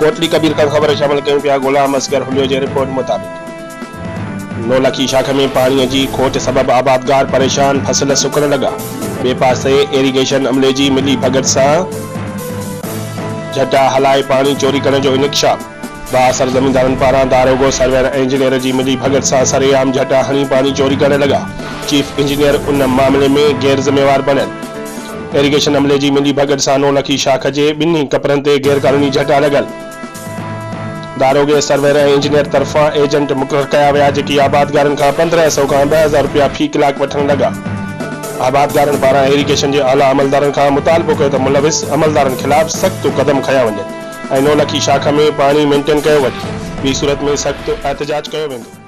कोटली कबीर का खबर शामिल कयूं पिया गुलाम असगर हुलियो जे रिपोर्ट मुताबिक़ नौलखी शाख में पानी की खोट सबब आबादगार परेशान, फसल सुकण लगा। बे पासे इरिगेशन अमले जी मिली भगत से झटा हलाए पानी चोरी करने जो इंकशाफ। बासर जमींदारन पारा दारोगो सर्वेयर इंजीनियर जी मिली भगत से सरेआम झटा हणी पानी चोरी करने लगा। चीफ इंजीनियर उन मामले में गैर जिम्मेवार बनल। इरिगेशन अमले जी मिली भगत से नौलखी शाख के बिन्ही कपरन ते गैर कानूनी झटा लगल। दारोगे सर्वेयर इंजीनियर तरफा एजेंट मुक़रर किया विया जेकी आबादगारन का 1500 का 2000 रुपया फी कलाक वठण लगा। आबादगारन पारा इरिगेशन के आला अमलदारन का मुतालबो कयो त मुलविस अमलदारन खिलाफ सख्त कदम खया वञनि ऐं नौलखी शाख में पानी मेंटेन कयो वञे। ॿी सूरत में सख्त एहतजाज कयो वेंदो।